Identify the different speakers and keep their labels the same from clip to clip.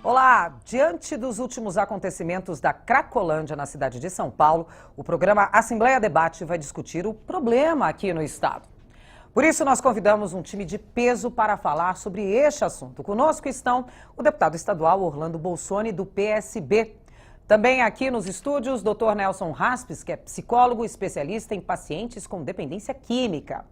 Speaker 1: Olá! Diante dos últimos acontecimentos da Cracolândia na cidade de São Paulo, o programa Assembleia Debate vai discutir o problema aqui no estado. Por isso, nós convidamos um time de peso para falar sobre este assunto. Conosco estão o deputado estadual Orlando Bolsoni, do PSB. Também aqui nos estúdios, Dr. Nelson Raspes, que é psicólogo especialista em pacientes com dependência química.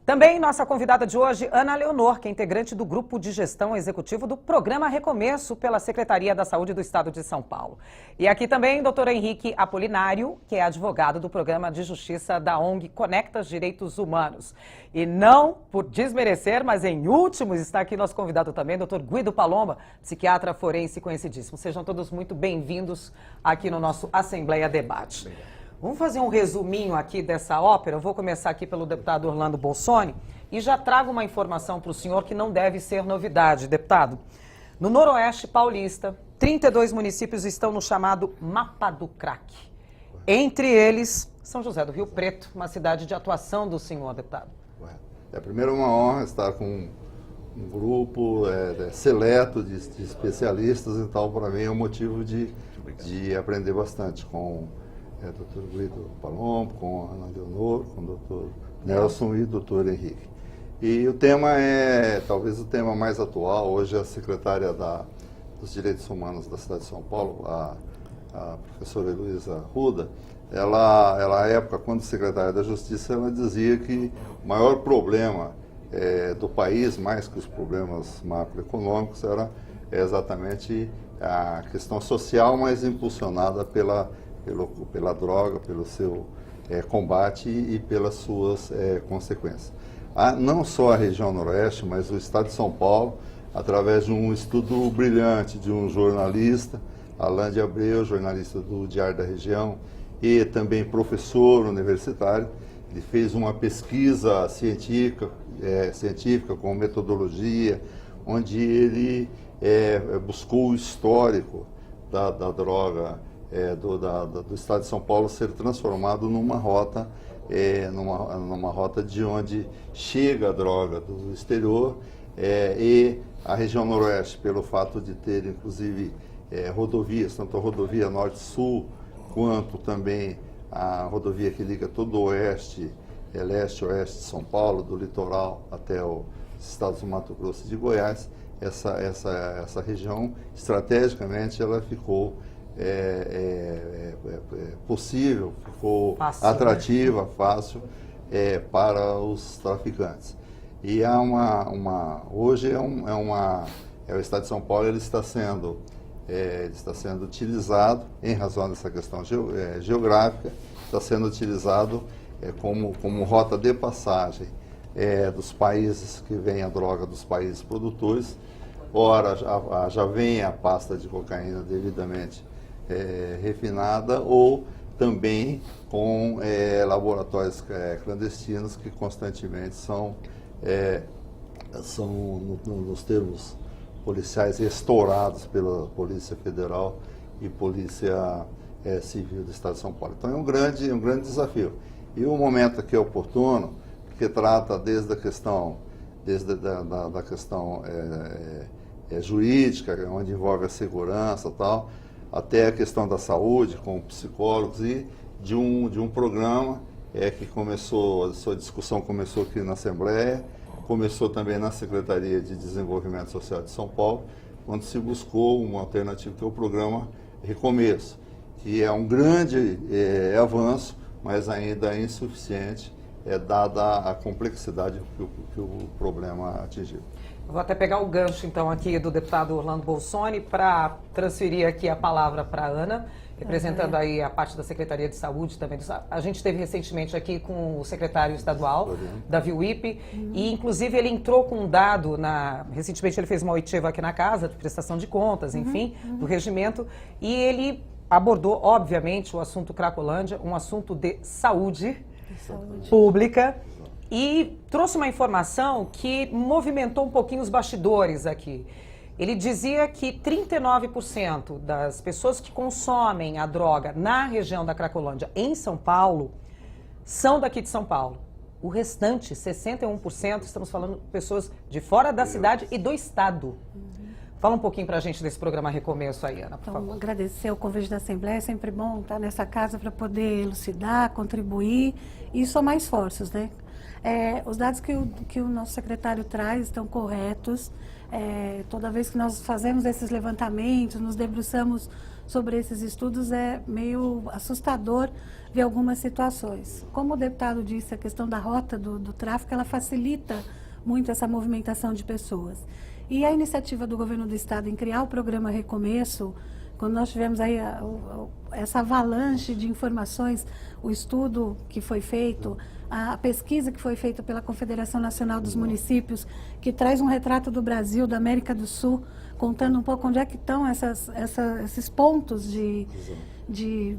Speaker 1: Também nossa convidada de hoje, Ana Leonor, que é integrante do Grupo de Gestão Executivo do Programa Recomeço pela Secretaria da Saúde do Estado de São Paulo. E aqui também, Dr. Henrique Apolinário, que é advogado do Programa de Justiça da ONG Conectas Direitos Humanos. E não por desmerecer, mas em último está aqui nosso convidado também, Dr. Guido Palomba, psiquiatra forense conhecidíssimo. Sejam todos muito bem-vindos aqui no nosso Assembleia Debate. Vamos fazer um resuminho aqui dessa ópera. Eu vou começar aqui pelo deputado Orlando Bolsoni e já trago uma informação para o senhor que não deve ser novidade, deputado. No Noroeste Paulista, 32 municípios estão no chamado Mapa do Crack. Entre eles, São José do Rio Preto, uma cidade de atuação do senhor, deputado.
Speaker 2: Primeiro, uma honra estar com um grupo seleto de especialistas, então para mim é um motivo de aprender bastante com Dr. Guido Palombo, com a Ana Leonor, com o Dr. Nelson e o Dr. Henrique. E o tema é talvez o tema mais atual. Hoje a secretária dos Direitos Humanos da cidade de São Paulo, a professora Heloísa Arruda, ela à época, quando secretária da Justiça, ela dizia que o maior problema do país, mais que os problemas macroeconômicos, era exatamente a questão social, mas impulsionada pela droga, pelo seu combate e pelas suas consequências. Não só a região noroeste, mas o estado de São Paulo, através de um estudo brilhante de um jornalista, Alain de Abreu, jornalista do Diário da Região e também professor universitário, ele fez uma pesquisa científica com metodologia, onde ele buscou o histórico da droga do estado de São Paulo ser transformado numa rota de onde chega a droga do exterior, e a região noroeste, pelo fato de ter inclusive rodovias, tanto a rodovia norte-sul quanto também a rodovia que liga todo o oeste, leste-oeste de São Paulo, do litoral até os estados do Mato Grosso e de Goiás, essa região estrategicamente ela ficou possível, ficou fácil, atrativa, né? Fácil para os traficantes. E há hoje o estado de São Paulo ele está sendo utilizado, em razão dessa questão geográfica, está sendo utilizado como rota de passagem dos países que vem a droga dos países produtores. Ora, já vem a pasta de cocaína devidamente refinada, ou também com laboratórios clandestinos que constantemente são nos termos policiais, estourados pela Polícia Federal e Polícia Civil do Estado de São Paulo. Então é um grande desafio. E o momento aqui é oportuno, porque trata desde a questão jurídica, onde envolve a segurança e tal, até a questão da saúde, com psicólogos, e de um programa que começou, a sua discussão começou aqui na Assembleia, começou também na Secretaria de Desenvolvimento Social de São Paulo, quando se buscou uma alternativa, que é o programa Recomeço, que é um grande avanço, mas ainda é insuficiente, dada a complexidade que o problema atingiu.
Speaker 1: Vou até pegar o gancho, então, aqui do deputado Orlando Bolsoni para transferir aqui a palavra para a Ana, representando aí a parte da Secretaria de Saúde também. A gente esteve recentemente aqui com o secretário estadual da VIUIP, e inclusive ele entrou com um dado, recentemente ele fez uma oitiva aqui na casa, de prestação de contas, enfim, do regimento, e ele abordou, obviamente, o assunto Cracolândia, um assunto de saúde pública, e trouxe uma informação que movimentou um pouquinho os bastidores aqui. Ele dizia que 39% das pessoas que consomem a droga na região da Cracolândia, em São Paulo, são daqui de São Paulo. O restante, 61%, estamos falando de pessoas de fora da cidade e do estado. Fala um pouquinho para a gente desse programa Recomeço aí, Ana, por favor.
Speaker 3: Agradecer o convite da Assembleia, é sempre bom estar nessa casa para poder elucidar, contribuir e somar esforços, né? Os dados que o nosso secretário traz estão corretos. Toda vez que nós fazemos esses levantamentos, nos debruçamos sobre esses estudos, é meio assustador ver algumas situações. Como o deputado disse, a questão da rota do tráfico, ela facilita muito essa movimentação de pessoas. E a iniciativa do governo do estado em criar o programa Recomeço, quando nós tivemos aí essa avalanche de informações, o estudo que foi feito, a pesquisa que foi feita pela Confederação Nacional dos Municípios, que traz um retrato do Brasil, da América do Sul, contando um pouco onde é que estão esses pontos de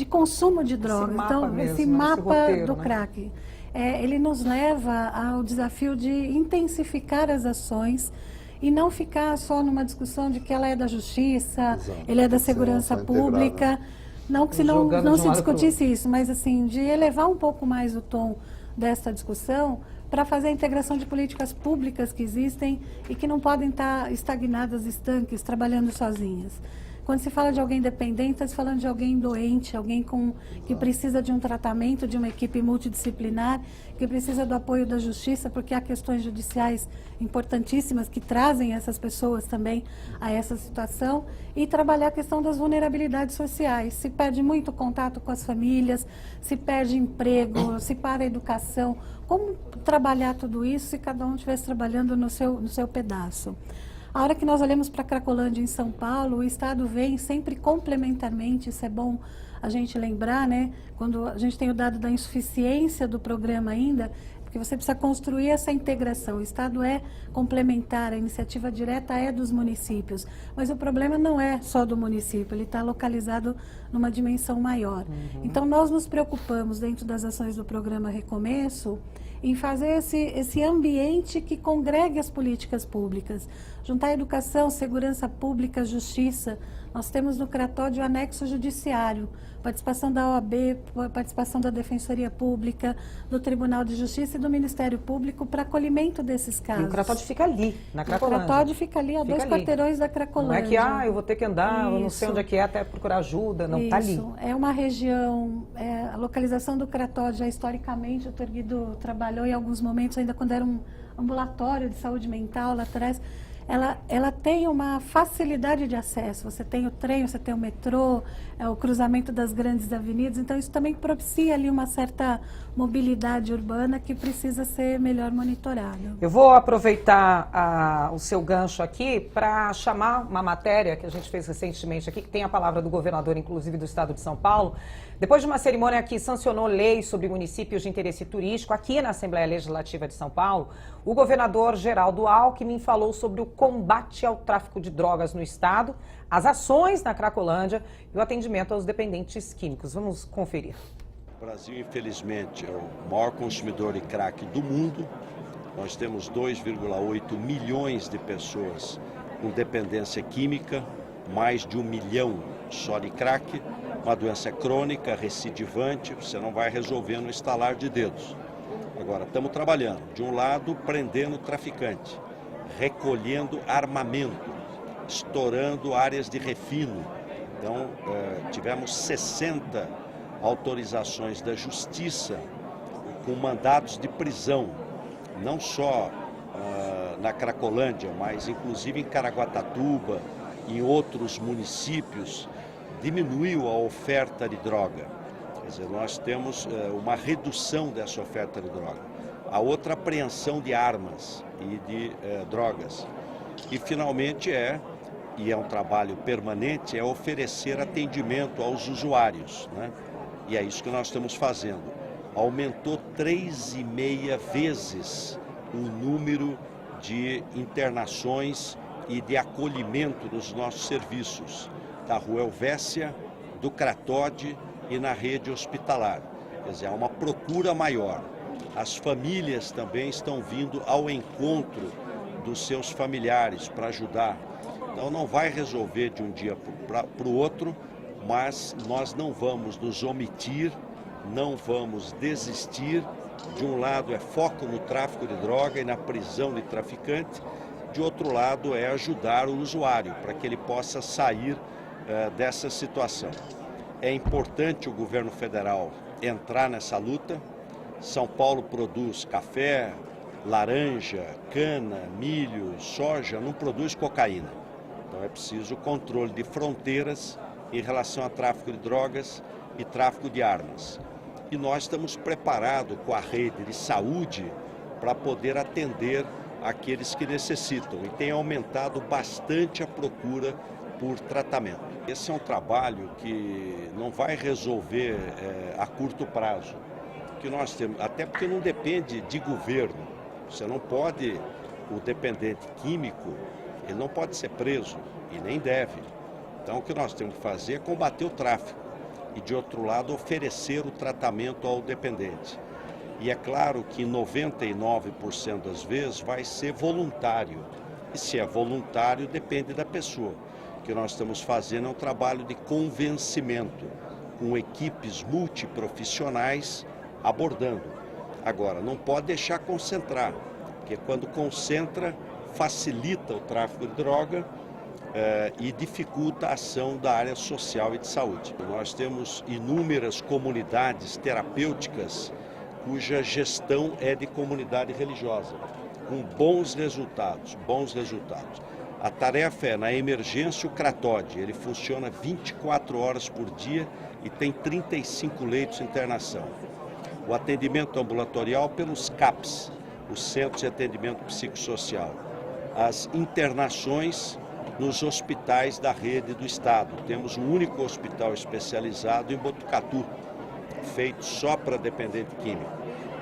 Speaker 3: consumo de drogas. Esse mapa do crack. Ele nos leva ao desafio de intensificar as ações e não ficar só numa discussão de que ela é da justiça, ele é da segurança pública. Não que se não se discutisse isso, mas assim, de elevar um pouco mais o tom dessa discussão para fazer a integração de políticas públicas que existem e que não podem estar estagnadas, estanques, trabalhando sozinhas. Quando se fala de alguém dependente, está se falando de alguém doente, alguém que precisa de um tratamento, de uma equipe multidisciplinar, que precisa do apoio da justiça, porque há questões judiciais importantíssimas que trazem essas pessoas também a essa situação, e trabalhar a questão das vulnerabilidades sociais. Se perde muito contato com as famílias, se perde emprego, se para a educação. Como trabalhar tudo isso se cada um estivesse trabalhando no seu pedaço? A hora que nós olhamos para a Cracolândia em São Paulo, o Estado vem sempre complementarmente, isso é bom a gente lembrar, né? Quando a gente tem o dado da insuficiência do programa ainda, porque você precisa construir essa integração. O Estado é complementar, a iniciativa direta é dos municípios, mas o problema não é só do município, ele está localizado numa dimensão maior. Então, nós nos preocupamos, dentro das ações do programa Recomeço, em fazer esse ambiente que congregue as políticas públicas, juntar educação, segurança pública, justiça. Nós temos no Cratódio o anexo judiciário, participação da OAB, participação da Defensoria Pública, do Tribunal de Justiça e do Ministério Público para acolhimento desses casos.
Speaker 1: E o Cratódio fica ali, na Cracolândia.
Speaker 3: O Cratódio fica ali, a 2 quarteirões da Cracolândia.
Speaker 1: Não é que, eu vou ter que andar, eu não sei onde é que é, até procurar ajuda, não, está ali.
Speaker 3: É uma região, a localização do Cratódio, já historicamente, o Dr. Guido trabalhou em alguns momentos, ainda quando era um ambulatório de saúde mental lá atrás. Ela tem uma facilidade de acesso, você tem o trem, você tem o metrô, o cruzamento das grandes avenidas, então isso também propicia ali uma certa mobilidade urbana que precisa ser melhor monitorada.
Speaker 1: Eu vou aproveitar o seu gancho aqui para chamar uma matéria que a gente fez recentemente aqui, que tem a palavra do governador, inclusive do estado de São Paulo. Depois de uma cerimônia que sancionou leis sobre municípios de interesse turístico aqui na Assembleia Legislativa de São Paulo, o governador Geraldo Alckmin falou sobre o combate ao tráfico de drogas no estado, as ações na Cracolândia e o atendimento aos dependentes químicos. Vamos conferir.
Speaker 4: O Brasil, infelizmente, é o maior consumidor de crack do mundo. Nós temos 2,8 milhões de pessoas com dependência química, mais de 1 milhão só de crack, uma doença crônica, recidivante, você não vai resolver no estalar de dedos. Agora, estamos trabalhando, de um lado, prendendo o traficante, recolhendo armamento, estourando áreas de refino. Então, tivemos 60 autorizações da Justiça com mandados de prisão, não só na Cracolândia, mas inclusive em Caraguatatuba, em outros municípios, diminuiu a oferta de droga. Quer dizer, nós temos uma redução dessa oferta de droga. A outra, apreensão de armas e de drogas. E finalmente e é um trabalho permanente, é oferecer atendimento aos usuários, né? E é isso que nós estamos fazendo. Aumentou 3,5 vezes o número de internações e de acolhimento dos nossos serviços, da Rua Helvécia, do Cratódio e na rede hospitalar. Quer dizer, há uma procura maior. As famílias também estão vindo ao encontro dos seus familiares para ajudar. Então não vai resolver de um dia para o outro, mas nós não vamos nos omitir, não vamos desistir. De um lado é foco no tráfico de droga e na prisão de traficante, De outro lado, é ajudar o usuário para que ele possa sair dessa situação. É importante o governo federal entrar nessa luta. São Paulo produz café, laranja, cana, milho, soja, não produz cocaína. Então é preciso controle de fronteiras em relação a tráfico de drogas e tráfico de armas. E nós estamos preparados com a rede de saúde para poder atender aqueles que necessitam. E tem aumentado bastante a procura por tratamento. Esse é um trabalho que não vai resolver a curto prazo. Que nós temos, até porque não depende de governo. Você não pode, o dependente químico, ele não pode ser preso e nem deve. Então o que nós temos que fazer é combater o tráfico e, de outro lado, oferecer o tratamento ao dependente. E é claro que 99% das vezes vai ser voluntário. E se é voluntário, depende da pessoa. O que nós estamos fazendo é um trabalho de convencimento, com equipes multiprofissionais abordando. Agora, não pode deixar concentrar, porque quando concentra, facilita o tráfico de droga e dificulta a ação da área social e de saúde. Nós temos inúmeras comunidades terapêuticas cuja gestão é de comunidade religiosa, com bons resultados. A tarefa é, na emergência, o CRATOD. Ele funciona 24 horas por dia e tem 35 leitos de internação. O atendimento ambulatorial pelos CAPs, os Centros de Atendimento Psicossocial. As internações nos hospitais da rede do Estado. Temos um único hospital especializado em Botucatu, feito só para dependente químico.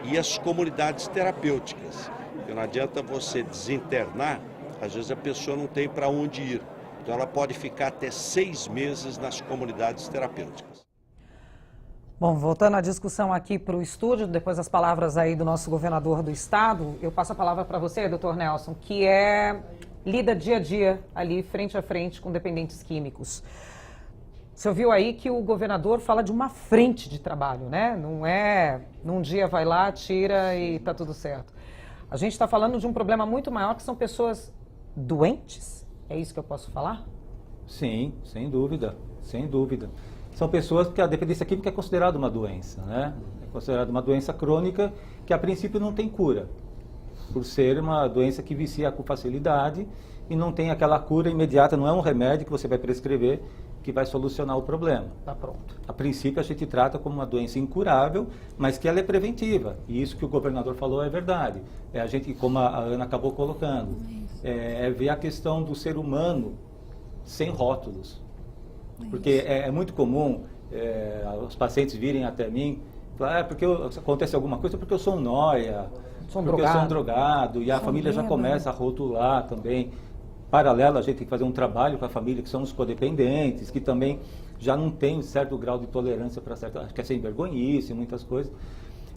Speaker 4: E as comunidades terapêuticas. Porque não adianta você desinternar, às vezes a pessoa não tem para onde ir. Então ela pode ficar até 6 meses nas comunidades terapêuticas.
Speaker 1: Bom, voltando à discussão aqui para o estúdio, depois das palavras aí do nosso governador do estado, eu passo a palavra para você, doutor Nelson, que lida dia a dia ali, frente a frente, com dependentes químicos. Você ouviu aí que o governador fala de uma frente de trabalho, né? Não é num dia vai lá, tira e tá tudo certo. A gente está falando de um problema muito maior, que são pessoas doentes? É isso que eu posso falar?
Speaker 5: Sim, sem dúvida, sem dúvida. São pessoas que a dependência química é considerada uma doença, né? É considerada uma doença crônica que a princípio não tem cura, por ser uma doença que vicia com facilidade e não tem aquela cura imediata, não é um remédio que você vai prescrever que vai solucionar o problema.
Speaker 1: Tá pronto.
Speaker 5: A princípio a gente trata como uma doença incurável, mas que ela é preventiva. E isso que o governador falou é verdade. A gente, como a Ana acabou colocando, é ver a questão do ser humano sem rótulos. Porque é muito comum os pacientes virem até mim e falar, porque acontece alguma coisa, porque eu sou um nóia, porque eu sou um drogado, e a família já começa a rotular também. Paralelo, a gente tem que fazer um trabalho com a família, que são os codependentes, que também já não tem um certo grau de tolerância para certo, acho que é sem vergonhice, muitas coisas.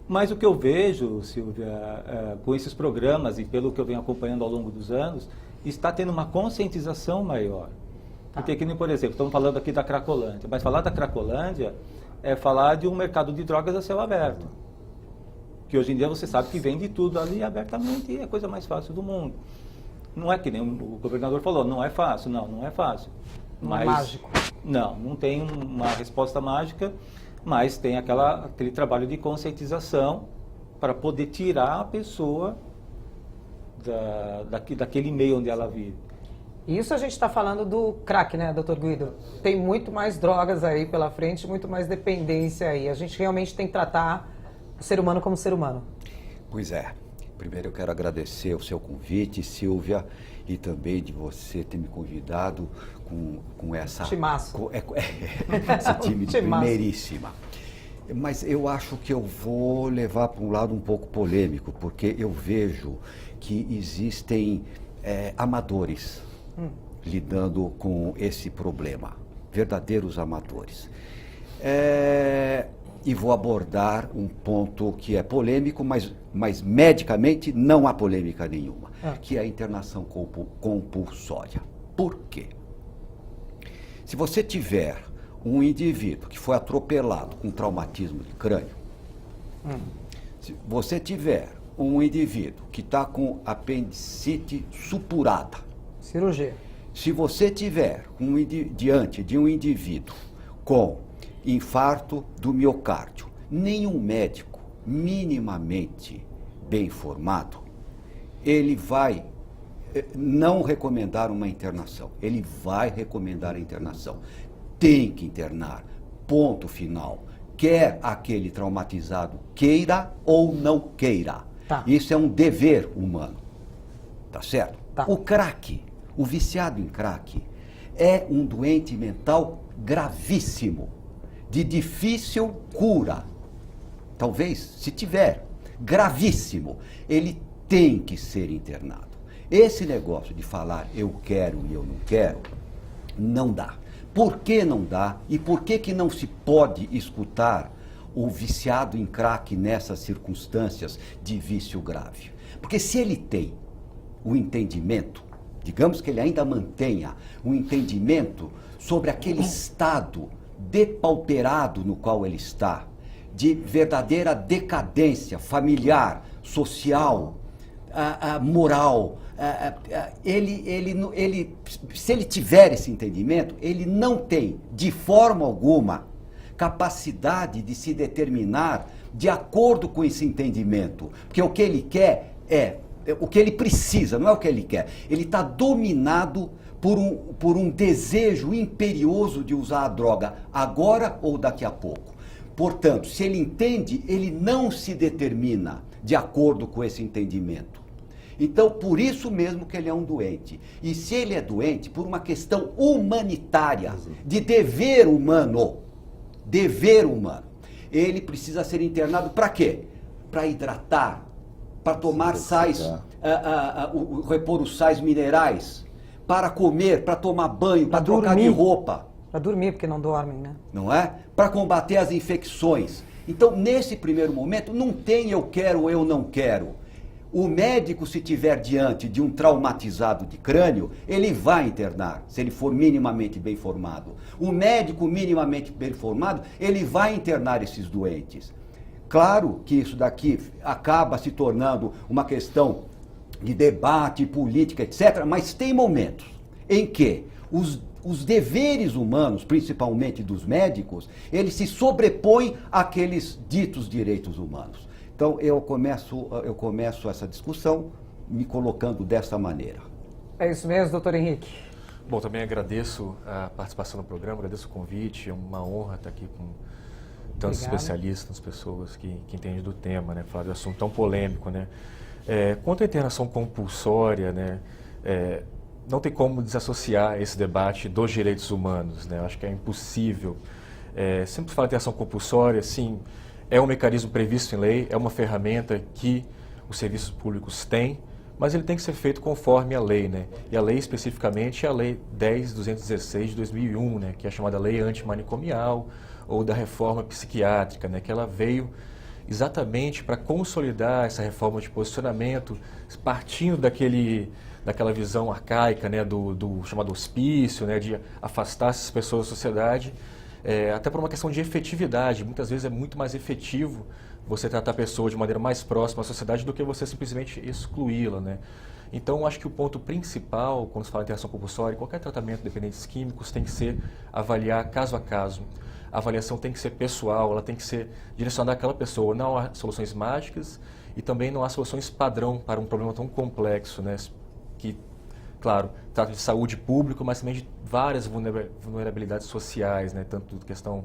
Speaker 5: Mas o que eu vejo, Silvia, com esses programas e pelo que eu venho acompanhando ao longo dos anos, está tendo uma conscientização maior. Porque, que nem, por exemplo, estamos falando aqui da Cracolândia, mas falar da Cracolândia é falar de um mercado de drogas a céu aberto. Que hoje em dia você sabe que vende tudo ali abertamente e é a coisa mais fácil do mundo. Não é que nem o governador falou, não é fácil, não é fácil.
Speaker 1: Não é mágico.
Speaker 5: Não tem uma resposta mágica, mas tem aquele trabalho de conscientização para poder tirar a pessoa daquele meio onde ela vive.
Speaker 1: Isso a gente está falando do crack, né, doutor Guido? Tem muito mais drogas aí pela frente, muito mais dependência aí. A gente realmente tem que tratar o ser humano como ser humano.
Speaker 6: Pois é. Primeiro eu quero agradecer o seu convite, Silvia, e também de você ter me convidado com essa...
Speaker 1: Timaço.
Speaker 6: Esse time de primeiríssima. Mas eu acho que eu vou levar para um lado um pouco polêmico, porque eu vejo que existem amadores lidando com esse problema, verdadeiros amadores. E vou abordar um ponto que é polêmico, mas medicamente não há polêmica nenhuma, que é a internação compulsória. Por quê? Se você tiver um indivíduo que foi atropelado com traumatismo de crânio, se você tiver um indivíduo que está com apendicite supurada,
Speaker 1: Cirurgia.
Speaker 6: se você tiver diante de um indivíduo com infarto do miocárdio, nenhum médico minimamente bem informado, ele vai não recomendar uma internação. Ele vai recomendar a internação. Tem que internar. Ponto final. Quer aquele traumatizado queira ou não queira.
Speaker 1: Tá.
Speaker 6: Isso é um dever humano. Tá certo?
Speaker 1: Tá.
Speaker 6: O crack, o viciado em crack, é um doente mental gravíssimo, de difícil cura. Talvez, se tiver, gravíssimo, ele tem que ser internado. Esse negócio de falar eu quero e eu não quero, não dá. Por que não dá? E por que não se pode escutar o viciado em crack nessas circunstâncias de vício grave? Porque se ele tem o entendimento, digamos que ele ainda mantenha o entendimento sobre aquele estado depauperado no qual ele está, de verdadeira decadência familiar, social, moral, se ele tiver esse entendimento, ele não tem, de forma alguma, capacidade de se determinar de acordo com esse entendimento. Porque o que ele quer é o que ele precisa, não é o que ele quer. Ele está dominado por um desejo imperioso de usar a droga agora ou daqui a pouco. Portanto, se ele entende, ele não se determina de acordo com esse entendimento. Então, por isso mesmo que ele é um doente. E se ele é doente, por uma questão humanitária, de dever humano, ele precisa ser internado para quê? Para hidratar, para tomar sais, repor os sais minerais, para comer, para tomar banho, para trocar de roupa.
Speaker 1: Para dormir, porque não dormem, né?
Speaker 6: Não é? Para combater as infecções. Então, nesse primeiro momento, não tem eu quero, eu não quero. O médico, se tiver diante de um traumatizado de crânio, ele vai internar, se ele for minimamente bem formado. O médico minimamente bem formado, ele vai internar esses doentes. Claro que isso daqui acaba se tornando uma questão de debate, política, etc., mas tem momentos em que os deveres humanos, principalmente dos médicos, eles se sobrepõem àqueles ditos direitos humanos. Então, eu começo essa discussão me colocando dessa maneira.
Speaker 1: É isso mesmo, doutor Henrique?
Speaker 7: Bom, também agradeço a participação no programa, agradeço o convite, é uma honra estar aqui com tantos especialistas, pessoas que entendem do tema, né, falar de um assunto tão polêmico, né. Quanto à internação compulsória, né, não tem como desassociar esse debate dos direitos humanos, né, eu acho que é impossível. Sempre falar de internação compulsória, sim, é um mecanismo previsto em lei, é uma ferramenta que os serviços públicos têm, mas ele tem que ser feito conforme a lei, né? E a lei especificamente é a Lei 10.216 de 2001, né? Que é a chamada Lei Antimanicomial ou da Reforma Psiquiátrica, né? Que ela veio exatamente para consolidar essa reforma de posicionamento, partindo daquela visão arcaica, né? do chamado hospício, né? De afastar essas pessoas da sociedade. Até por uma questão de efetividade, muitas vezes é muito mais efetivo você tratar a pessoa de maneira mais próxima à sociedade do que você simplesmente excluí-la, né? Então, acho que o ponto principal, quando se fala em internação compulsória, qualquer tratamento de dependentes químicos tem que ser avaliar caso a caso. A avaliação tem que ser pessoal, ela tem que ser direcionada àquela pessoa. Não há soluções mágicas e também não há soluções padrão para um problema tão complexo, né? Que, claro, trata de saúde pública, mas também de várias vulnerabilidades sociais, né? Tanto questão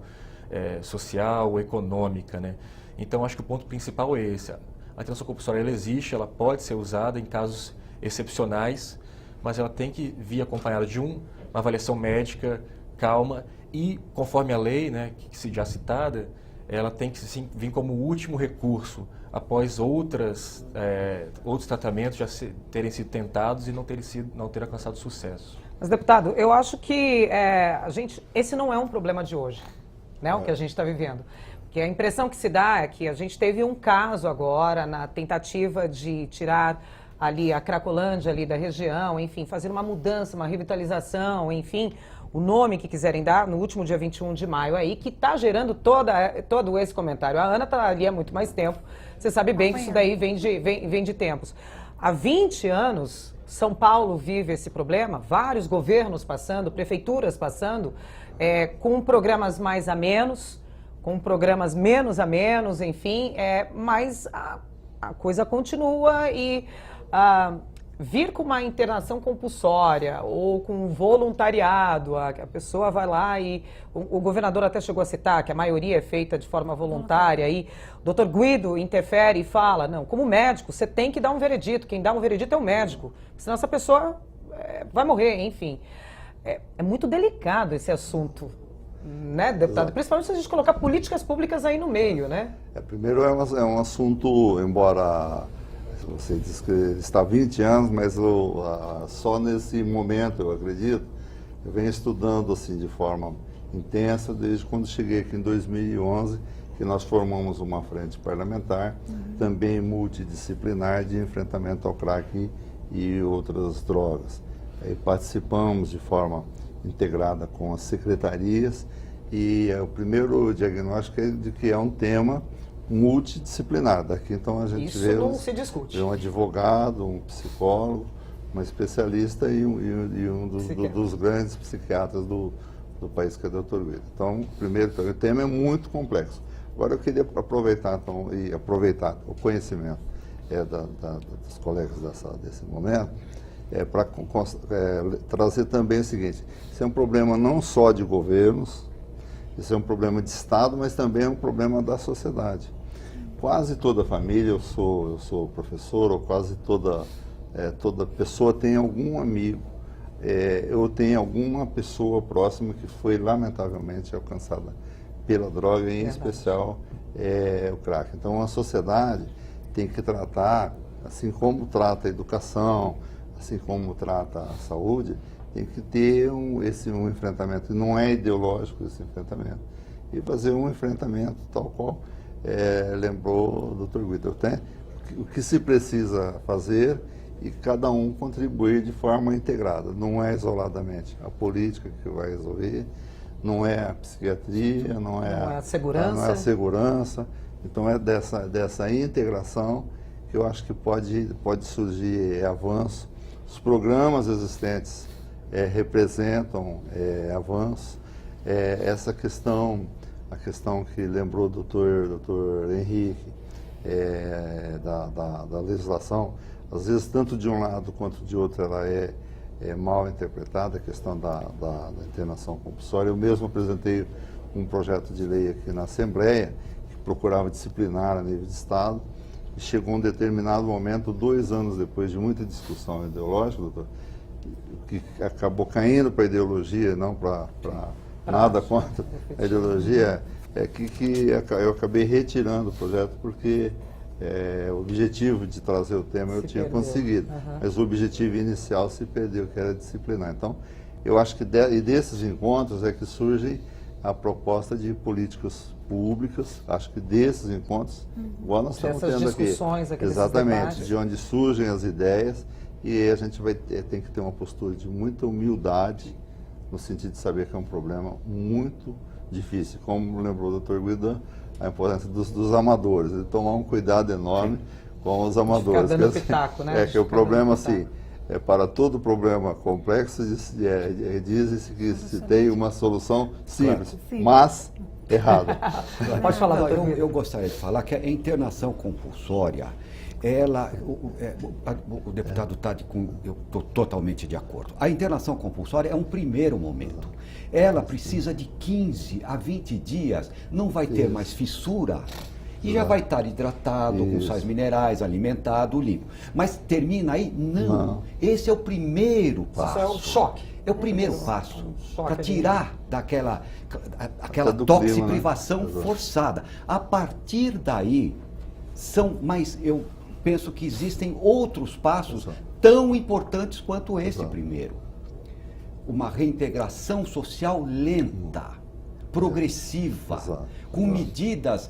Speaker 7: social, econômica, né? Então, acho que o ponto principal é esse. A internação compulsória, ela existe, ela pode ser usada em casos excepcionais, mas ela tem que vir acompanhada de uma avaliação médica calma e, conforme a lei, né, que já citada, ela tem que sim, vir como último recurso após outros tratamentos já terem sido tentados e não ter alcançado sucesso.
Speaker 1: Mas, deputado, eu acho que esse não é um problema de hoje, né, o que a gente está vivendo. Porque a impressão que se dá é que a gente teve um caso agora na tentativa de tirar ali a Cracolândia ali da região, enfim, fazer uma mudança, uma revitalização, enfim, o nome que quiserem dar, no último dia 21 de maio aí, que está gerando todo esse comentário. A Ana está ali há muito mais tempo, você sabe bem que isso daí vem de tempos. Há 20 anos, São Paulo vive esse problema, vários governos passando, prefeituras passando, com programas mais a menos, com programas menos a menos, enfim, mas a coisa continua e vir com uma internação compulsória ou com voluntariado, a pessoa vai lá e o governador até chegou a citar que a maioria é feita de forma voluntária e o Dr. Guido interfere e fala, não, como médico você tem que dar um veredito, quem dá um veredito é o médico, senão essa pessoa vai morrer, enfim. É muito delicado esse assunto, né, deputado?
Speaker 2: Exato.
Speaker 1: Principalmente se a gente colocar políticas públicas aí no meio, né?
Speaker 2: Primeiro é um assunto, embora você diz que está há 20 anos, mas só nesse momento, eu acredito, eu venho estudando assim de forma intensa desde quando cheguei aqui em 2011, que nós formamos uma frente parlamentar, também multidisciplinar de enfrentamento ao crack e outras drogas. Aí participamos de forma integrada com as secretarias e o primeiro diagnóstico é de que é um tema multidisciplinar. Daqui então a gente
Speaker 1: Isso
Speaker 2: vê
Speaker 1: não se discute.
Speaker 2: um advogado, um psicólogo, uma especialista e um dos grandes psiquiatras do país, que é o Dr. Guido. Então, primeiro, o tema é muito complexo. Agora eu queria aproveitar o conhecimento dos colegas desse momento, para trazer também o seguinte: isso é um problema não só de governos, isso é um problema de Estado, mas também é um problema da sociedade. Quase toda família, eu sou professor, ou quase toda pessoa tem algum amigo, ou tem alguma pessoa próxima que foi lamentavelmente alcançada pela droga, em especial o crack. Então a sociedade tem que tratar, assim como trata a educação, assim como trata a saúde, tem que ter um enfrentamento, não é ideológico esse enfrentamento, e fazer um enfrentamento tal qual lembrou o Dr. Guido. O que se precisa fazer e cada um contribuir de forma integrada, não é isoladamente a política que vai resolver, não é a psiquiatria, não é a segurança, então é dessa integração que eu acho que pode surgir avanço. Os programas existentes representam avanço. Essa questão, a questão que lembrou o doutor Henrique, da legislação, às vezes tanto de um lado quanto de outro ela é mal interpretada, a questão da internação compulsória. Eu mesmo apresentei um projeto de lei aqui na Assembleia que procurava disciplinar a nível de Estado, e chegou um determinado momento, 2 anos depois de muita discussão ideológica, doutor, que acabou caindo para a ideologia, não para nada contra a ideologia, que eu acabei retirando o projeto porque o objetivo de trazer o tema eu tinha conseguido, mas o objetivo inicial se perdeu, que era disciplinar. Então, eu acho que desses encontros é que surge a proposta de políticas públicas, acho que desses encontros, igual nós estamos tendo aqui, exatamente, de onde surgem as ideias, e a gente tem que ter uma postura de muita humildade, no sentido de saber que é um problema muito difícil, como lembrou o Dr. Guido, a importância dos amadores, de tomar um cuidado enorme com os amadores.
Speaker 1: Dando pitaco, né?
Speaker 2: Que o problema, assim, para todo problema complexo, diz-se que se tem uma solução simples, mas errada.
Speaker 1: Pode falar, doutor Guido.
Speaker 6: Eu gostaria de falar que a internação compulsória, o deputado está eu estou totalmente de acordo. A internação compulsória é um primeiro momento. Ela precisa de 15 a 20 dias, não vai ter mais fissura e já vai estar hidratado, com sais minerais, alimentado, limpo. Mas termina aí? Não. Esse é o primeiro passo.
Speaker 1: Isso é o choque.
Speaker 6: É o primeiro passo para tirar daquela
Speaker 2: do
Speaker 6: toxiprivação
Speaker 2: clima, né?
Speaker 6: forçada. A partir daí, eu penso que existem outros passos tão importantes quanto esse primeiro. Uma reintegração social lenta, progressiva, com medidas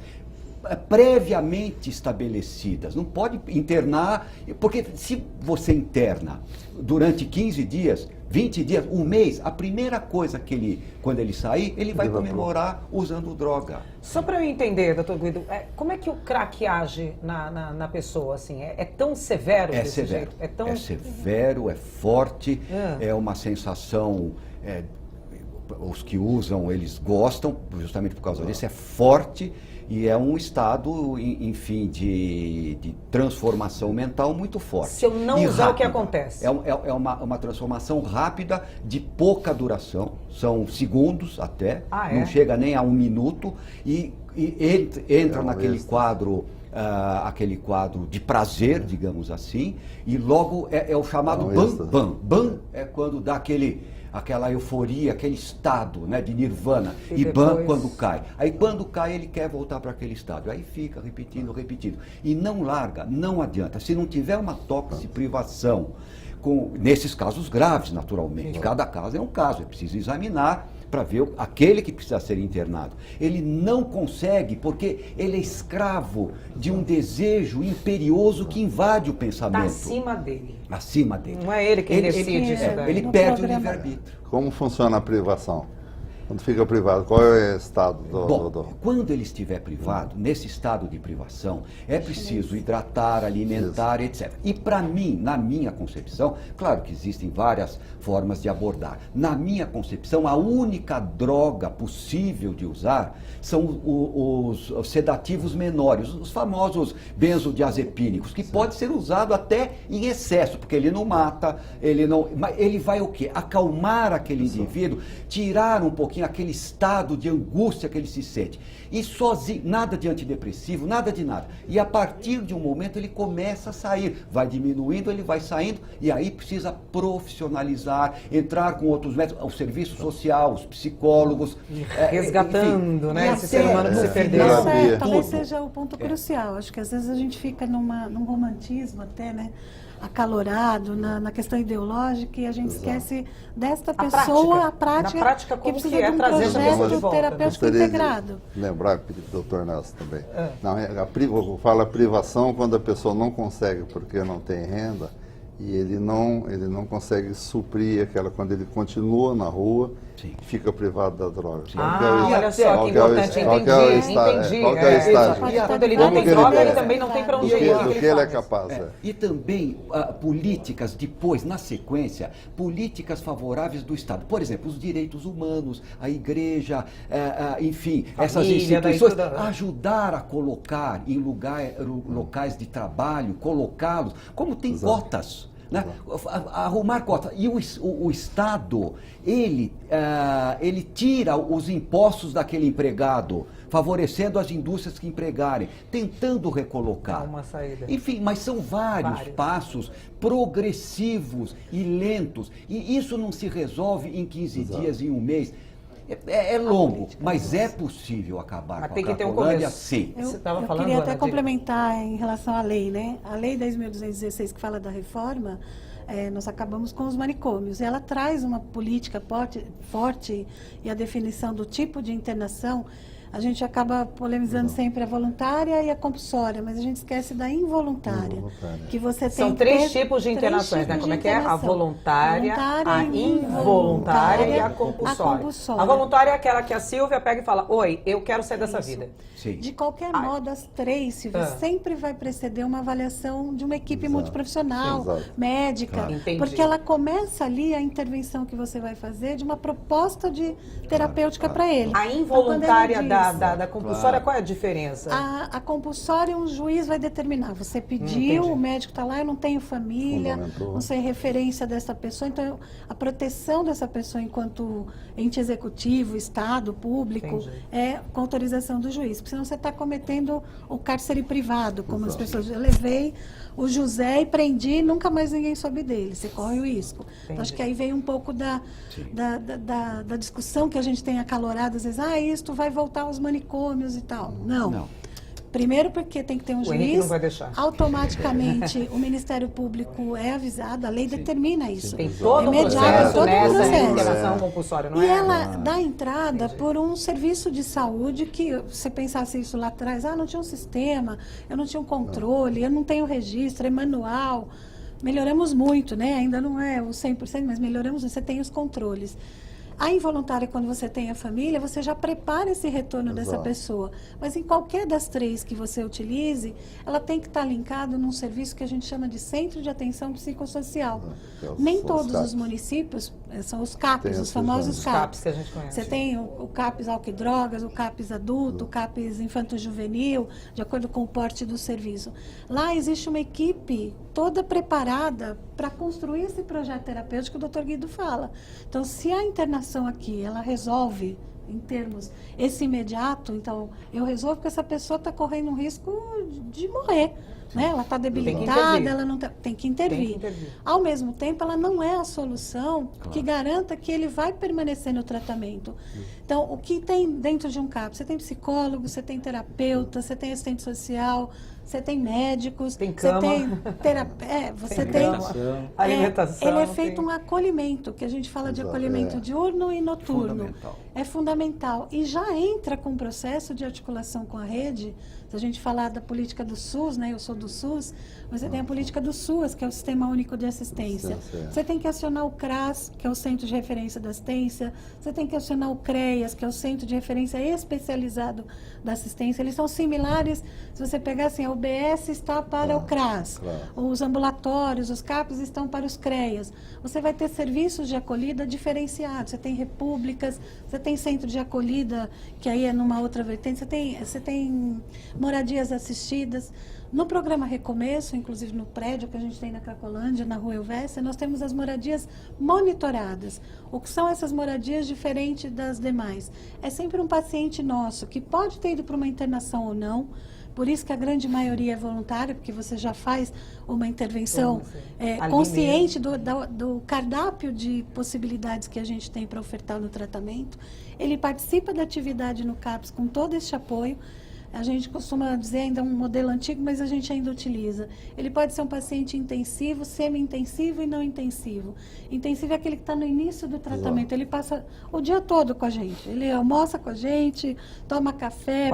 Speaker 6: previamente estabelecidas. Não pode internar, porque se você interna durante 15 dias, 20 dias, um mês, a primeira coisa que ele, quando ele sair, ele vai comemorar usando droga.
Speaker 1: Só para eu entender, doutor Guido, como é que o crack age na pessoa? Assim? É tão severo
Speaker 6: É
Speaker 1: desse
Speaker 6: severo,
Speaker 1: jeito? É tão...
Speaker 6: é severo, é forte, é uma sensação... os que usam, eles gostam, justamente por causa disso, é forte e é um estado, enfim, de transformação mental muito forte.
Speaker 1: Se eu não
Speaker 6: e
Speaker 1: usar,
Speaker 6: rápida.
Speaker 1: o que acontece?
Speaker 6: É uma transformação rápida, de pouca duração, são segundos até, não chega nem a 1 minuto, e entra naquele quadro... aquele quadro de prazer, digamos assim, e logo é o chamado ban. Ban é quando dá aquela euforia, aquele estado, né, de nirvana, e ban quando cai. Aí quando cai ele quer voltar para aquele estado, aí fica repetindo, e não larga, não adianta. Se não tiver uma toxiprivação, nesses casos graves, naturalmente, cada caso é um caso, é preciso examinar para ver aquele que precisa ser internado. Ele não consegue porque ele é escravo de um desejo imperioso que invade o pensamento.
Speaker 1: Está acima dele.
Speaker 6: Acima dele.
Speaker 1: Não é ele quem decide isso daí.
Speaker 6: Ele perde o livre-arbítrio.
Speaker 2: Como funciona a privação? Quando fica privado, qual é o estado do...
Speaker 6: Quando ele estiver privado, nesse estado de privação, é preciso hidratar, alimentar, etc. E para mim, na minha concepção, claro que existem várias formas de abordar. Na minha concepção, a única droga possível de usar são os sedativos menores, os famosos benzodiazepínicos, que pode ser usado até em excesso, porque ele não mata, mas ele vai o quê? Acalmar aquele indivíduo, tirar um pouquinho aquele estado de angústia que ele se sente. E sozinho, nada de antidepressivo, nada de nada. E a partir de um momento ele começa a sair, vai diminuindo, ele vai saindo, e aí precisa profissionalizar, entrar com outros métodos, o serviço social, os psicólogos.
Speaker 1: Resgatando,
Speaker 6: enfim,
Speaker 1: né, esse ser humano que se perdeu.
Speaker 3: Talvez seja o ponto crucial. Acho que às vezes a gente fica num romantismo até, né? Acalorado na questão ideológica, e a gente esquece desta pessoa, a prática,
Speaker 1: na prática, como
Speaker 3: que precisa
Speaker 1: que é
Speaker 3: de um
Speaker 1: trazer essa pessoa de
Speaker 3: projeto
Speaker 1: volta?
Speaker 3: terapêutico integrado.
Speaker 2: Lembrar, doutor Nelson, também. Não, eu falo a privação quando a pessoa não consegue porque não tem renda, e ele não consegue suprir aquela, quando ele continua na rua, fica privado da droga.
Speaker 1: Olha só que importante, entendi.
Speaker 2: Qual que é o estágio?
Speaker 1: Quando ele não tem droga, ele também não tem para onde ir.
Speaker 2: Do que ele é capaz.
Speaker 6: E também políticas depois, na sequência, políticas favoráveis do Estado. Por exemplo, os direitos humanos, a igreja, enfim, essas instituições, ajudar a colocar em locais de trabalho, colocá-los, como tem cotas. Né? Arrumar cotas. E o Estado, ele tira os impostos daquele empregado, favorecendo as indústrias que empregarem, tentando recolocar.
Speaker 1: Uma saída.
Speaker 6: Enfim, mas são vários passos progressivos e lentos. E isso não se resolve em 15 dias, em um mês. É longo, mas é possível acabar com a Cracolândia, sim.
Speaker 3: Eu queria até complementar em relação à lei, né? A lei 10.216, que fala da reforma, nós acabamos com os manicômios. Ela traz uma política forte e a definição do tipo de internação. A gente acaba polemizando sempre a voluntária e a compulsória, mas a gente esquece da involuntária. Que você
Speaker 1: São três tipos de internações, né? Como é que é? A voluntária, a involuntária e a compulsória. A voluntária é aquela que a Silvia pega e fala: oi, eu quero sair dessa vida.
Speaker 3: Sim. De qualquer modo, as três, Silvia, sempre vai preceder uma avaliação de uma equipe multiprofissional, médica, porque ela começa ali a intervenção que você vai fazer de uma proposta de terapêutica para ele.
Speaker 1: A involuntária da compulsória, qual é a diferença?
Speaker 3: A compulsória, um juiz vai determinar. Você pediu, o médico está lá, eu não tenho família, não sei referência dessa pessoa. Então, a proteção dessa pessoa enquanto ente executivo, Estado, público, é com autorização do juiz. Porque senão você está cometendo o cárcere privado, como as pessoas... Eu levei o José e prendi, nunca mais ninguém soube dele. Você corre o risco. Então, acho que aí vem um pouco da discussão que a gente tem acalorada, às vezes, isto vai voltar aos manicômios e tal. Não. Primeiro porque tem que ter um juiz,
Speaker 1: não vai deixar.
Speaker 3: Automaticamente o Ministério Público é avisado, a lei determina isso.
Speaker 1: Tem todo o processo nessa internação compulsória, não é?
Speaker 3: E ela dá entrada por um serviço de saúde que, se pensasse isso lá atrás, não tinha um sistema, eu não tinha um controle, eu não tenho registro, é manual. melhoramos muito, né? Ainda não é o 100%, mas melhoramos, você tem os controles. A involuntária, quando você tem a família, você já prepara esse retorno dessa pessoa. Mas em qualquer das 3 que você utilize, ela tem que estar linkada num serviço que a gente chama de Centro de Atenção Psicossocial. Nem todos os municípios, são os CAPs, os famosos CAPs.
Speaker 1: Que a gente conhece.
Speaker 3: Você tem o CAPs álcool e drogas, o CAPs adulto, o CAPs infanto-juvenil, de acordo com o porte do serviço. Lá existe uma equipe toda preparada para construir esse projeto terapêutico que o Dr. Guido fala. Então, se a internação aqui, ela resolve, em termos esse imediato, então, eu resolvo porque essa pessoa está correndo um risco de morrer. Né? Ela está debilitada, ela não tem que intervir. Ao mesmo tempo, ela não é a solução que garanta que ele vai permanecer no tratamento. Então, o que tem dentro de um CAP? Você tem psicólogo, você tem terapeuta, você tem assistente social, você tem médicos,
Speaker 1: tem cama,
Speaker 3: você tem
Speaker 1: alimentação.
Speaker 3: Ele é feito um acolhimento, que a gente fala de acolhimento diurno e noturno. É fundamental. E já entra com o processo de articulação com a rede. Se a gente falar da política do SUS, né? Eu sou do SUS, você tem a política do SUAS, que é o Sistema Único de Assistência. Você tem que acionar o CRAS, que é o Centro de Referência da Assistência. Você tem que acionar o CREAS, que é o Centro de Referência Especializado da Assistência. Eles são similares, se você pegar assim, a UBS está para o CRAS, os ambulatórios, os CAPs estão para os CREAS. Você vai ter serviços de acolhida diferenciados. Você tem repúblicas, você tem centro de acolhida, que aí é numa outra vertente, você tem moradias assistidas. No programa Recomeço, inclusive no prédio que a gente tem na Cracolândia, na Rua Elvésia, nós temos as moradias monitoradas. O que são essas moradias diferentes das demais? É sempre um paciente nosso que pode ter ido para uma internação ou não. Por isso que a grande maioria é voluntária, porque você já faz uma intervenção consciente do cardápio de possibilidades que a gente tem para ofertar no tratamento. Ele participa da atividade no CAPS com todo esse apoio. A gente costuma dizer ainda um modelo antigo, mas a gente ainda utiliza. Ele pode ser um paciente intensivo, semi-intensivo e não intensivo. Intensivo é aquele que está no início do tratamento. Ele passa o dia todo com a gente. Ele almoça com a gente, toma café,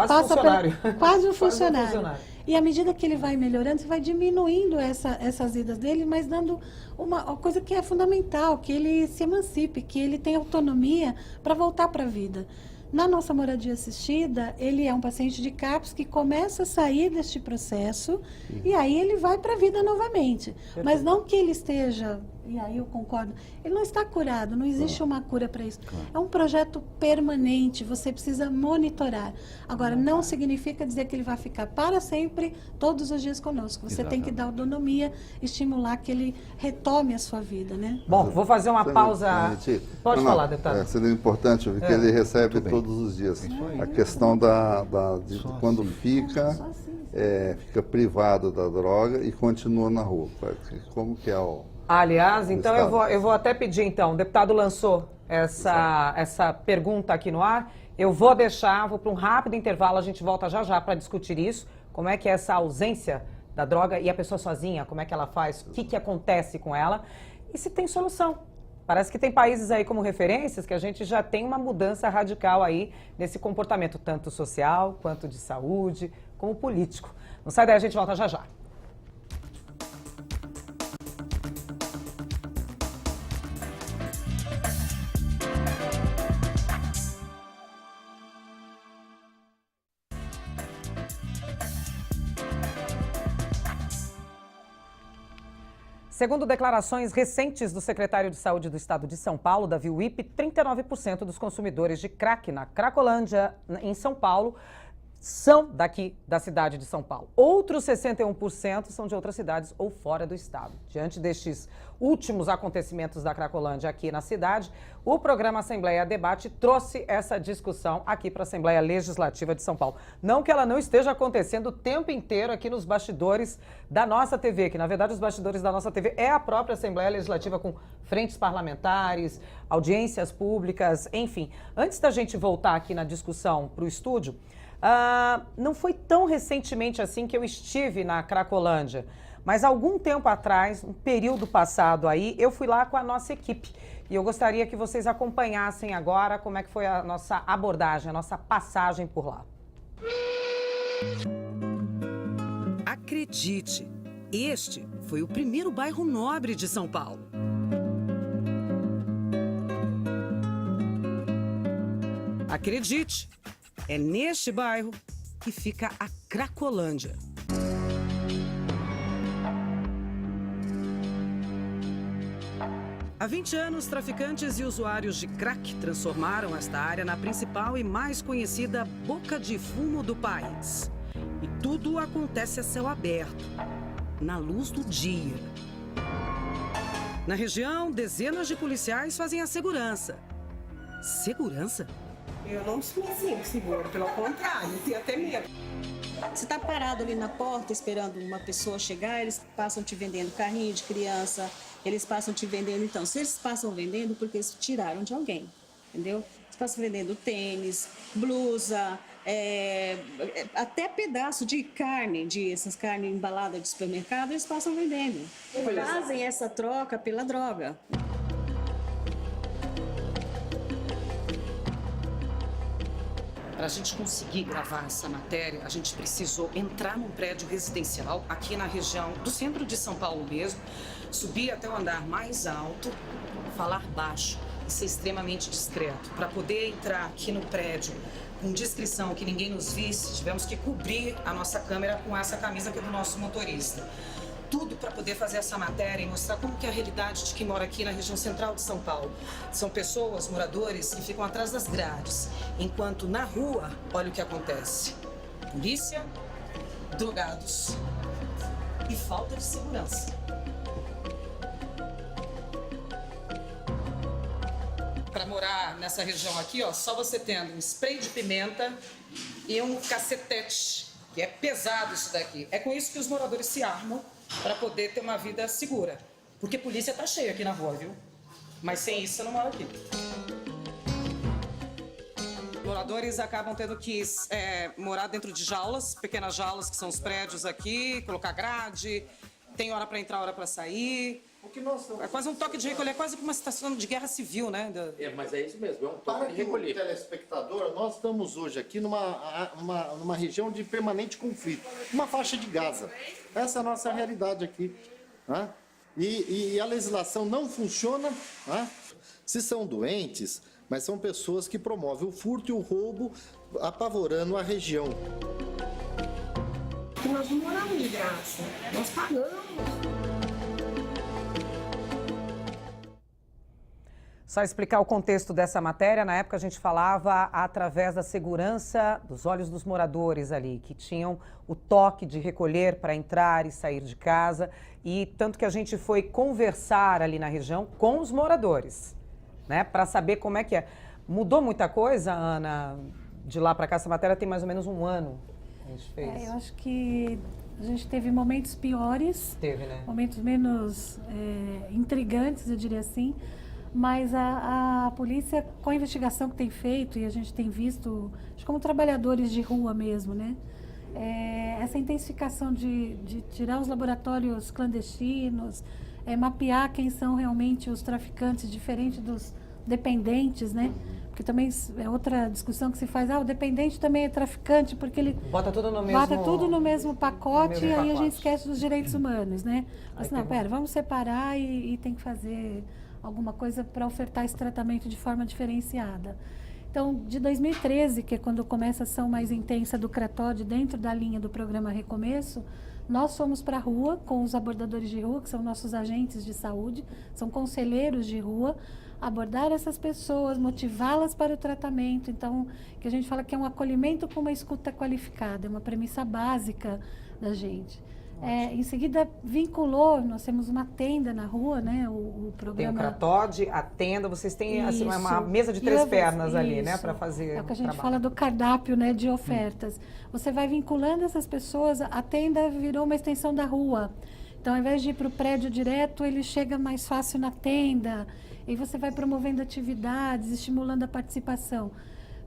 Speaker 3: quase um funcionário. E à medida que ele vai melhorando, você vai diminuindo essas idas dele, mas dando uma coisa que é fundamental, que ele se emancipe, que ele tenha autonomia para voltar para a vida. Na nossa moradia assistida, ele é um paciente de CAPS que começa a sair deste processo e aí ele vai para a vida novamente. Perfeito. Mas não que ele esteja, e aí eu concordo, ele não está curado, não existe uma cura para isso. É um projeto permanente, você precisa monitorar. Agora, não significa dizer que ele vai ficar para sempre, todos os dias conosco. Você tem que dar autonomia, estimular que ele retome a sua vida, né?
Speaker 1: Bom, vou fazer uma pausa. Pode falar, deputado.
Speaker 2: Seria importante, porque ele recebe todos os dias. A questão de quando fica privado da droga e continua na rua. Como que é o...
Speaker 1: Aliás, então eu vou até pedir, então, o deputado lançou essa pergunta aqui no ar, eu vou para um rápido intervalo, a gente volta já para discutir isso, como é que é essa ausência da droga e a pessoa sozinha, como é que ela faz, o que acontece com ela e se tem solução. Parece que tem países aí como referências que a gente já tem uma mudança radical aí nesse comportamento, tanto social, quanto de saúde, como político. Não sai daí, a gente volta já. Segundo declarações recentes do secretário de Saúde do Estado de São Paulo, Davi Wipp, 39% dos consumidores de crack na Cracolândia, em São Paulo, são daqui da cidade de São Paulo. Outros 61% são de outras cidades ou fora do estado. Diante destes últimos acontecimentos da Cracolândia aqui na cidade, o programa Assembleia Debate trouxe essa discussão aqui para a Assembleia Legislativa de São Paulo. Não que ela não esteja acontecendo o tempo inteiro aqui nos bastidores da nossa TV, que na verdade os bastidores da nossa TV é a própria Assembleia Legislativa com frentes parlamentares, audiências públicas, enfim. Antes da gente voltar aqui na discussão para o estúdio, não foi tão recentemente assim que eu estive na Cracolândia, mas algum tempo atrás, um período passado aí, eu fui lá com a nossa equipe. E eu gostaria que vocês acompanhassem agora como é que foi a nossa abordagem, a nossa passagem por lá.
Speaker 8: Acredite,
Speaker 1: Este foi o primeiro bairro nobre de São Paulo. Acredite, é neste bairro que fica a Cracolândia. Há 20 anos, traficantes e usuários de crack transformaram esta área na principal e mais conhecida boca de fumo do país. E tudo acontece a céu aberto, na luz do dia. Na região, dezenas de policiais fazem a segurança. Segurança?
Speaker 8: Eu não me sinto seguro, pelo contrário, eu tenho até medo.
Speaker 9: Você está parado ali na porta esperando uma pessoa chegar, eles passam te vendendo carrinho de criança, eles passam te vendendo. Então, se eles passam vendendo, porque eles tiraram de alguém, entendeu? Eles passam vendendo tênis, blusa, até pedaço de carne, essas carnes embaladas de supermercado, eles passam vendendo. Fazem essa troca pela droga.
Speaker 1: Para a gente conseguir gravar essa matéria, a gente precisou entrar num prédio residencial aqui na região do centro de São Paulo mesmo, subir até o andar mais alto, falar baixo e ser extremamente discreto. Para poder entrar aqui no prédio com descrição, que ninguém nos visse, tivemos que cobrir a nossa câmera com essa camisa aqui do nosso motorista. Tudo para poder fazer essa matéria e mostrar como que é a realidade de quem mora aqui na região central de São Paulo. São pessoas, moradores, que ficam atrás das grades, enquanto na rua, olha o que acontece. Polícia, drogados e falta de segurança. Para morar nessa região aqui, ó, só você tendo um spray de pimenta e um cacetete, que é pesado isso daqui. É com isso que os moradores se armam para poder ter uma vida segura. Porque polícia tá cheia aqui na rua, viu? Mas sem isso você não mora aqui. Moradores acabam tendo que morar dentro de jaulas, pequenas jaulas que são os prédios aqui, colocar grade, tem hora para entrar, hora para sair.
Speaker 10: O que nós estamos...
Speaker 1: É quase um toque de recolher, é quase como uma situação de guerra civil, né?
Speaker 10: mas é isso mesmo, é um
Speaker 11: Para
Speaker 10: toque de recolher.
Speaker 11: o telespectador, nós estamos hoje aqui numa região de permanente conflito, uma faixa de Gaza. Essa é a nossa realidade aqui. Né? E a legislação não funciona. Né? Se são doentes, mas são pessoas que promovem o furto e o roubo, apavorando a região.
Speaker 8: Porque nós não moramos de graça, nós pagamos.
Speaker 1: Só explicar o contexto dessa matéria, na época a gente falava através da segurança dos olhos dos moradores ali, que tinham o toque de recolher para entrar e sair de casa, e tanto que a gente foi conversar ali na região com os moradores, né, para saber como é que é. Mudou muita coisa, Ana, de lá para cá? Essa matéria tem mais ou menos um ano que a gente fez.
Speaker 3: Eu acho que a gente teve momentos piores,
Speaker 1: Teve, né?
Speaker 3: Momentos menos intrigantes, eu diria assim. Mas a polícia, com a investigação que tem feito, e a gente tem visto, acho que como trabalhadores de rua mesmo, né? Essa intensificação de tirar os laboratórios clandestinos, mapear quem são realmente os traficantes, diferente dos dependentes, né? Porque também é outra discussão que se faz, o dependente também é traficante, porque ele
Speaker 1: bota tudo no mesmo
Speaker 3: pacote, e aí a gente esquece dos direitos humanos, né? Mas não, vamos separar e tem que fazer alguma coisa para ofertar esse tratamento de forma diferenciada. Então, de 2013, que é quando começa a ação mais intensa do CRATOD dentro da linha do programa Recomeço, nós fomos para a rua com os abordadores de rua, que são nossos agentes de saúde, são conselheiros de rua, abordar essas pessoas, motivá-las para o tratamento. Então, que a gente fala que é um acolhimento com uma escuta qualificada, é uma premissa básica da gente. Em seguida, vinculou, nós temos uma tenda na rua, né? O programa...
Speaker 1: Tem o CRATOD, a tenda, vocês têm assim, uma mesa de três pernas ali, né? Para fazer
Speaker 3: o que a gente fala do cardápio, né, de ofertas. Você vai vinculando essas pessoas, a tenda virou uma extensão da rua. Então, ao invés de ir para o prédio direto, ele chega mais fácil na tenda. E você vai promovendo atividades, estimulando a participação.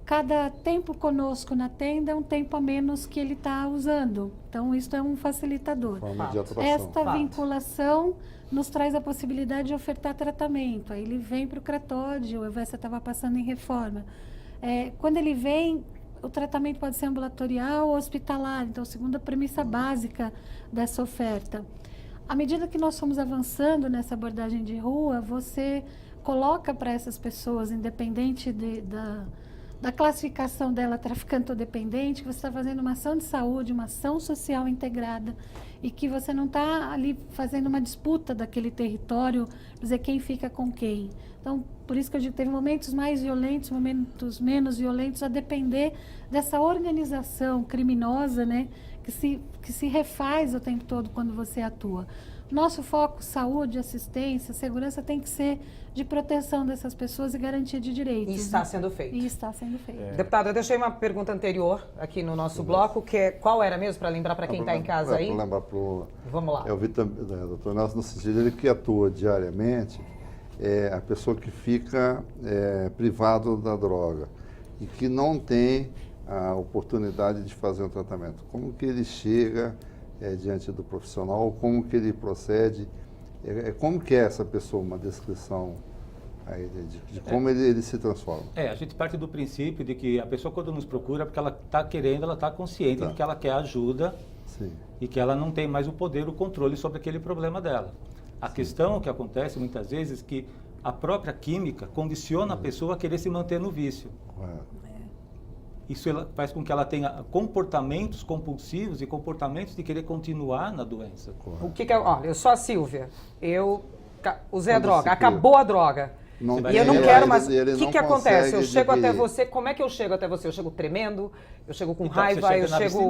Speaker 3: Cada tempo conosco na tenda é um tempo a menos que ele está usando. Então, isso é um facilitador. Esta vinculação nos traz a possibilidade de ofertar tratamento. Aí ele vem para o CRATOD, o Evessa estava passando em reforma. Quando ele vem, o tratamento pode ser ambulatorial ou hospitalar. Então, segundo a premissa básica dessa oferta. À medida que nós fomos avançando nessa abordagem de rua, você coloca para essas pessoas, independente da classificação dela, traficante ou dependente, que você está fazendo uma ação de saúde, uma ação social integrada e que você não está ali fazendo uma disputa daquele território, dizer quem fica com quem. Então, por isso que eu digo que teve momentos mais violentos, momentos menos violentos, a depender dessa organização criminosa, né, que se refaz o tempo todo quando você atua. Nosso foco, saúde, assistência, segurança, tem que ser de proteção dessas pessoas e garantia de direitos.
Speaker 1: E está sendo feito.
Speaker 3: E está sendo feito.
Speaker 1: Deputado, eu deixei uma pergunta anterior aqui no nosso bloco, que é qual era mesmo, para lembrar para quem está em casa aí?
Speaker 2: Para lembrar para o...
Speaker 1: Vamos lá.
Speaker 2: Eu vi também, doutor Nelson, no sentido ele que atua diariamente, é a pessoa que fica privado da droga e que não tem a oportunidade de fazer um tratamento. Como que ele chega diante do profissional, como que ele procede, como que é essa pessoa, uma descrição aí de como ele se transforma.
Speaker 5: A gente parte do princípio de que a pessoa quando nos procura é porque ela está querendo, ela está consciente de que ela quer ajuda.
Speaker 2: Sim.
Speaker 5: E que ela não tem mais o poder, o controle sobre aquele problema dela. A questão que acontece muitas vezes é que a própria química condiciona a pessoa a querer se manter no vício. Isso faz com que ela tenha comportamentos compulsivos e comportamentos de querer continuar na doença.
Speaker 1: O que é? Olha, eu sou a Silvia. Eu usei a droga, acabou a droga. E eu não quero mais. O que acontece? Eu chego até você, como é que eu chego até você? Eu chego tremendo, eu chego com raiva, eu chego...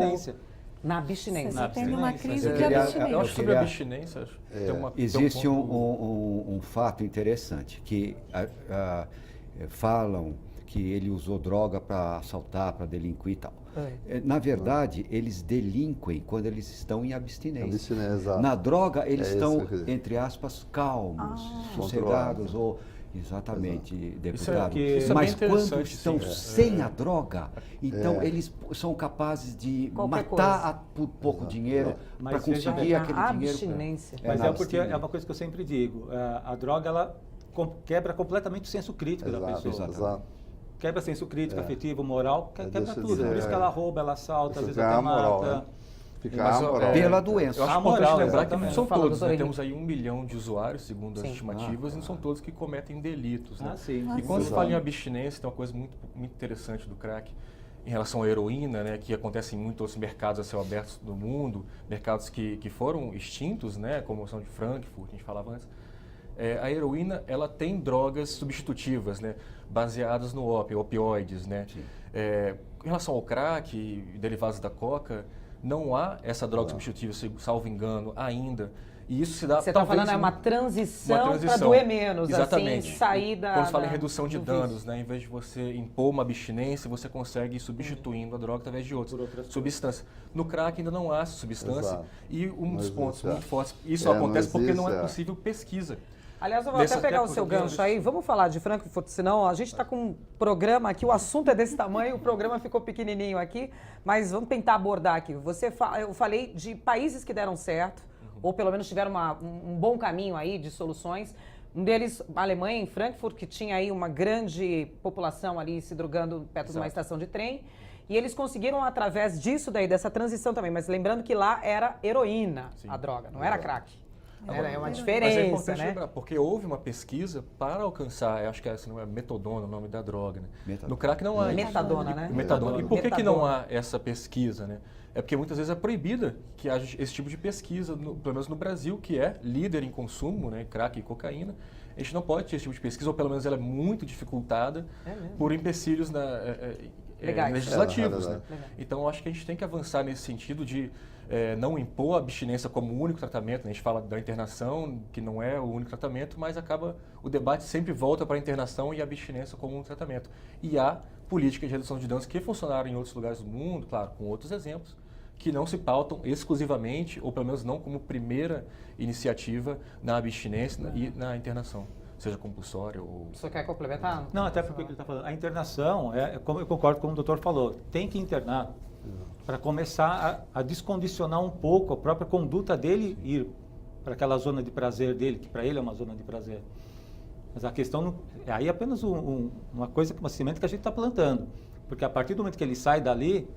Speaker 1: Na abstinência.
Speaker 3: Você tem uma crise de abstinência.
Speaker 7: Eu acho que sobre a abstinência...
Speaker 6: Existe um fato interessante, que falam que ele usou droga para assaltar, para delinquir e tal. Na verdade, eles delinquem quando eles estão em abstinência.
Speaker 2: Exato.
Speaker 6: Na droga, eles estão, entre aspas, calmos, sossegados ou... Exatamente, deputado. Mas quando estão sem a droga, então eles são capazes de matar por pouco dinheiro para conseguir aquele
Speaker 1: abstinência.
Speaker 6: dinheiro.
Speaker 5: Mas porque é uma coisa que eu sempre digo, a droga ela quebra completamente o senso crítico da pessoa.
Speaker 2: Exato.
Speaker 5: Quebra senso crítico, afetivo, moral, quebra tudo. Por isso que ela rouba, ela assalta, às vezes
Speaker 2: até
Speaker 5: até
Speaker 2: moral,
Speaker 5: mata.
Speaker 2: Né?
Speaker 6: Pela doença.
Speaker 7: Eu acho importante lembrar que não são
Speaker 1: Fala,
Speaker 7: todos,
Speaker 1: doutor
Speaker 7: Temos aí 1 milhão de usuários, segundo as estimativas, e não são todos que cometem delitos. Né?
Speaker 5: Sim.
Speaker 7: E quando se fala em abstinência, tem uma coisa muito, muito interessante do crack em relação à heroína, né, que acontece em muitos outros mercados a céu aberto do mundo, mercados que foram extintos, né, como são de Frankfurt, a gente falava antes. A heroína, ela tem drogas substitutivas, né, baseadas no opioides, né. Em relação ao crack e derivados da coca, não há essa droga substitutiva, salvo engano, ainda. E isso se dá...
Speaker 1: Você está falando uma transição para doer menos,
Speaker 7: exatamente.
Speaker 1: Assim, sair da...
Speaker 7: Quando se fala em redução de danos, né, em vez de você impor uma abstinência, você consegue ir substituindo a droga através de outras substâncias. No crack ainda não há essa substância. E um dos pontos muito fortes, isso acontece porque não é possível pesquisa.
Speaker 1: Aliás, eu vou até pegar o seu gancho aí, vamos falar de Frankfurt, senão a gente está com um programa aqui, o assunto é desse tamanho, o programa ficou pequenininho aqui, mas vamos tentar abordar aqui. Eu falei de países que deram certo, ou pelo menos tiveram um bom caminho aí de soluções. Um deles, a Alemanha, em Frankfurt, que tinha aí uma grande população ali se drogando perto de uma estação de trem. E eles conseguiram, através disso daí, dessa transição também, mas lembrando que lá era heroína, a droga, não era crack. É uma diferença,
Speaker 7: mas é importante
Speaker 1: né?
Speaker 7: lembrar, porque houve uma pesquisa para alcançar, eu acho que não é metadona o nome da droga, né? No crack não há.
Speaker 1: Metadona, né?
Speaker 7: Metadona. E por que não há essa pesquisa, né? É porque muitas vezes é proibida que haja esse tipo de pesquisa, pelo menos no Brasil, que é líder em consumo, né? Crack e cocaína. A gente não pode ter esse tipo de pesquisa, ou pelo menos ela é muito dificultada por empecilhos legislativos, né? Então, eu acho que a gente tem que avançar nesse sentido de não impor a abstinência como o único tratamento, né? A gente fala da internação, que não é o único tratamento, mas o debate sempre volta para a internação e a abstinência como um tratamento. E há políticas de redução de danos que funcionaram em outros lugares do mundo, claro, com outros exemplos, que não se pautam exclusivamente, ou pelo menos não como primeira iniciativa na abstinência e na internação, seja compulsória ou...
Speaker 1: Você quer complementar?
Speaker 5: Não, até porque ele está falando. A internação, como eu concordo com o doutor falou, tem que internar para começar a descondicionar um pouco a própria conduta dele ir para aquela zona de prazer dele, que para ele é uma zona de prazer. Mas a questão aí é apenas uma coisa, uma semente que a gente está plantando. Porque a partir do momento que ele sai dali,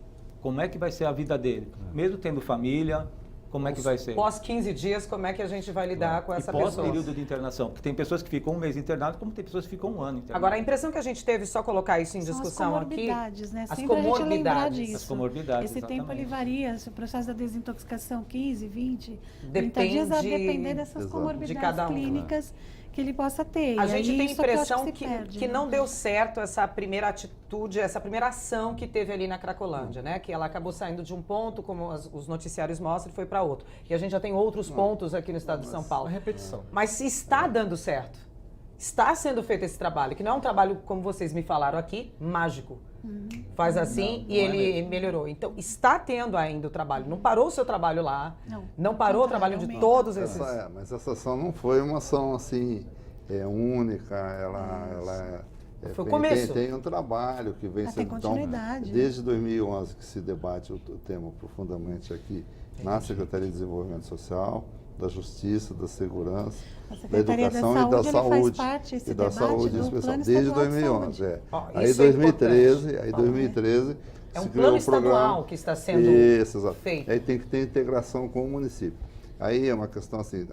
Speaker 5: como é que vai ser a vida dele? Mesmo tendo família, como é que vai ser?
Speaker 1: Pós 15 dias, como é que a gente vai lidar com essa
Speaker 5: e pós
Speaker 1: pessoa?
Speaker 5: período de internação, porque tem pessoas que ficam um mês internado, como tem pessoas que ficam um ano internado.
Speaker 1: Agora, a impressão que a gente teve, só colocar isso em discussão
Speaker 3: as
Speaker 1: aqui...
Speaker 3: comorbidades, né?
Speaker 1: As
Speaker 3: Sempre a gente lembrar
Speaker 1: comorbidades.
Speaker 3: disso.
Speaker 5: As comorbidades,
Speaker 3: Esse tempo ele
Speaker 5: exatamente.
Speaker 3: varia, se o processo da desintoxicação 15, 20, 30
Speaker 1: Depende
Speaker 3: dias, a depender dessas
Speaker 2: Exato.
Speaker 3: comorbidades
Speaker 1: De cada um,
Speaker 3: clínicas que ele possa ter.
Speaker 1: A
Speaker 3: E
Speaker 1: gente
Speaker 3: aí,
Speaker 1: tem a
Speaker 3: isso que eu acho
Speaker 1: impressão
Speaker 3: se
Speaker 1: que,
Speaker 3: perde,
Speaker 1: que
Speaker 3: né?
Speaker 1: não deu certo essa primeira atitude, essa primeira ação que teve ali na Cracolândia, né? Que ela acabou saindo de um ponto, como os noticiários mostram, e foi para outro. E a gente já tem outros pontos aqui no estado de São Paulo.
Speaker 7: Uma repetição.
Speaker 1: Mas se está dando certo, está sendo feito esse trabalho, que não é um trabalho, como vocês me falaram aqui, mágico. Faz assim e ele melhorou. Então, está tendo ainda o trabalho. Não parou o seu trabalho lá, não parou o trabalho de todos esses...
Speaker 2: Mas essa ação não foi uma ação assim única,
Speaker 1: Foi o começo.
Speaker 2: Tem um trabalho que vem
Speaker 3: Tem
Speaker 2: sendo
Speaker 3: continuidade.
Speaker 2: desde 2011 que se debate o tema profundamente aqui na Secretaria de Desenvolvimento Social, da Justiça, da Segurança,
Speaker 3: A
Speaker 2: da
Speaker 3: Secretaria da
Speaker 2: Educação e da
Speaker 3: Saúde, ele
Speaker 2: Saúde.
Speaker 3: faz parte, esse
Speaker 2: E da
Speaker 3: debate
Speaker 2: Saúde
Speaker 3: do
Speaker 2: especial,
Speaker 3: Plano
Speaker 2: desde
Speaker 3: Estadual de
Speaker 2: 2011.
Speaker 3: Saúde.
Speaker 2: Aí
Speaker 1: isso é
Speaker 2: 2013,
Speaker 1: importante.
Speaker 2: aí 2013
Speaker 1: É um
Speaker 2: se
Speaker 1: plano
Speaker 2: criou
Speaker 1: estadual
Speaker 2: programa.
Speaker 1: que está sendo
Speaker 2: Isso, exato.
Speaker 1: feito.
Speaker 2: Aí tem que ter integração com o município. Aí é uma questão assim,